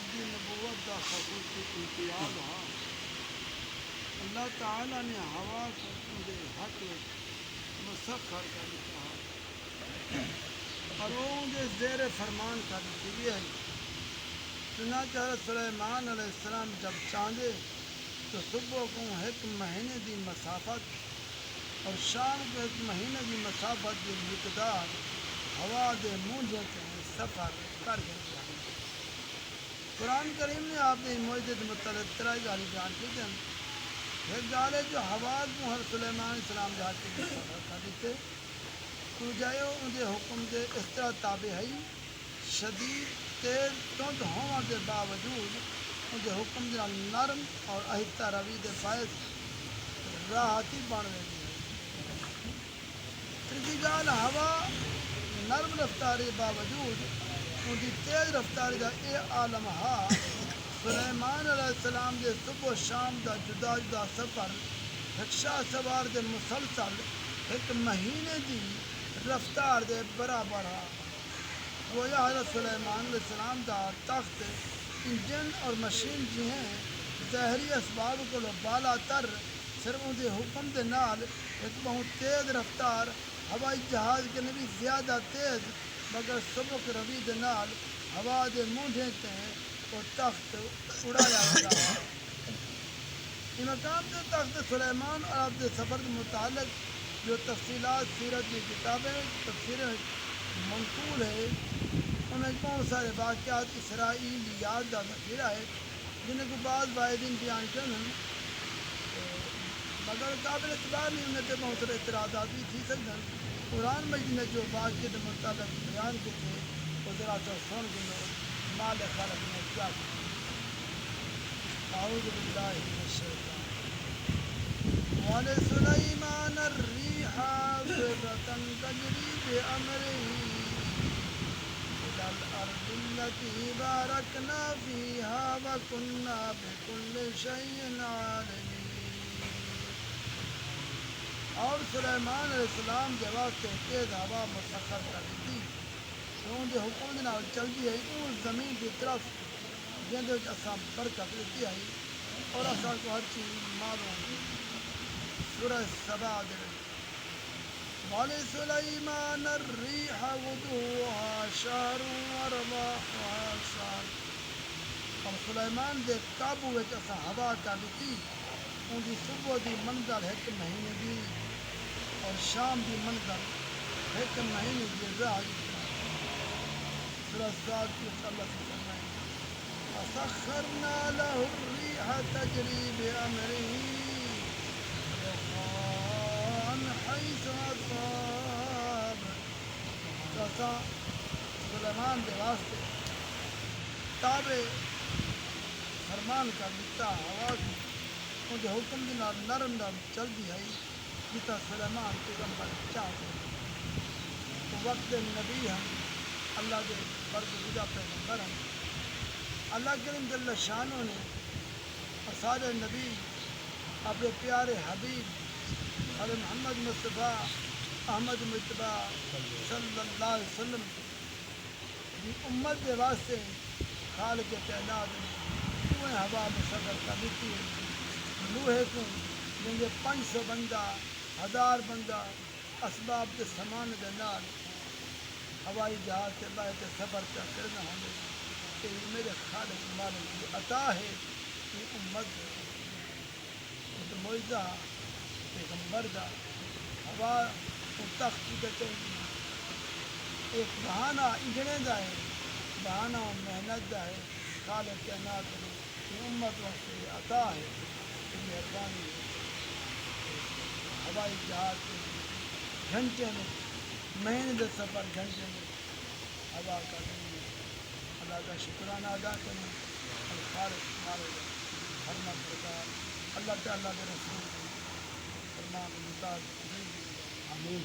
آپ کی نبوت کا خصوصی امتیاز ہے اللہ تعالیٰ نے ہوا کے حق مسخر کر دیا اور وہ دے زیر فرمان کر دی ہے چنانچہ سلیمان علیہ السلام جب چاندے تو صبح کو ایک مہینے دی مسافت اور شام کو ایک مہینے دی مسافت دی مقدار ہوا دے منہ کے سفر کر گیا قرآن کریم نے آپ نے معجزے متعلق ترائی گالی بیان کی تھی ایک گال ہے جو ہوا کو ہر سلیمان علیہ السلام جہاں کے سفر کر دیتے تو جائے ان کے حکم دے اس طرح تابع ہے شدید تیز تند ہونے کے باوجود ان کے حکم دے نرم اور آہستہ روی دے باعث راحتی بن رہی ہے تیسری گال ہوا نرم رفتاری باوجود ان کی تیز رفتاری کا یہ عالم ہے سلیمان علیہ السلام کے صبح و شام کا جدا جدا سفر رکشا سوار دے مسلسل ایک مہینے کی رفتار دے برابر ہے گویا حضرت سلیمان علیہ السلام کا تخت انجن اور مشین جی ہیں ظاہری اسباب کو بالا تر صرف ان کے حکم دے نال ایک بہت تیز رفتار ہوائی جہاز کے بھی زیادہ تیز مگر سبک روی دے نال ہوا دے منہ تے وہ تخت اڑایا گیا یہ مقام دے تخت سلیمان اور آپ دے سفر کے متعلق جو تفصیلات سیرت کی کتابیں تفسیر منقول ہے ان میں بہت سارے واقعات اسرائیلیات کا ذخیرہ ہے جنہیں کو بعض واحدین بیان کریں مگر قابل اعتبار نہیں انہیں سے بہت سارے اعتراضات بھی تھی سکتے قرآن مجید نے جو واقعے کے مطابق بیان کے تھے وہ ذرا سا سن کے مال خالق نے کیا اعوذ باللہ من الشیطان وَلِسُلَيْمَانَ الرِّيحَ غُدَّةً تَجْرِي بِأَمْرِهِ إِلَى الْأَرْضِ الَّتِي بَارَكْنَا فِيهَا وَكُنَّا بِكُلِّ شَيْءٍ عَالِمِينَ اور سلیمان علیہ السلام کے واسطے تیز ہوا مسخر کر دی تھی تو ان کے حکم کے نال چلتی ہے اس زمین کی طرف جن اصا برکت دیتی ہے اور اصا کو ہر چیز معلوم سورہ سبا دے وَلِسُلَيْمَانَ الرِّيحَ غُدُوُّهَا شَهْرٌ وَرَوَاحُهَا شَهْرٌ اور سلیمان دے قابو وچ اصا ہوا کر دیتی ان کی صبح دی منزل ایک مہینے دی اور شام دی منزل ایک مہینے دی راہ سورہ سعد کی اللہ سے فرمائیں فَسَخَّرْنَا لَهُ الرِّيحَ تَجْرِي بِأَمْرِهِ رَخَاءً حَيْثُ أَصَابَ تو سلیمان دے واسطے تابع فرمان کر دیتا ہوا کی ان کے حکم کے نال نرم نرم چلتی ہے جتا سلیمان پیغمبر چاہتے تو وقت نبی ہم اللہ کے برگزیدہ پیغمبر ہیں اللہ کریم جل شانہ نے اساد نبی اپنے پیارے حبیب حضرت محمد مصطفیٰ احمد مجتبہ صلی اللہ علیہ وسلم کی امت کے واسطے خالق کائنات نے کوئی ہوا مسخر کر دیتی ہے لوہے کو جن کے 500 بندہ 1000 بندہ اسباب کے سامان کے نال ہوائی جہاز سے باہر سفر کا کرنا ہونے کہ میرے خالق مالک کی عطا ہے یہ امت ایک معجزہ پیغمبر دا ہوا کو تختی کا چاہیے ایک بہانہ انجنے دا ہے بہانہ محنت دا ہے خالق کائنات نے یہ امت واسطے عطا ہے یہ مہربانی ہوائی جہاز کے گھنٹے میں مہینے کے سفر گھنٹے میں ہوا کا دن اللہ کا شکرانہ ادا کریں اور خالق مالک حرمت برکات اللہ تعالیٰ کے رسول فرمان مطابق آمین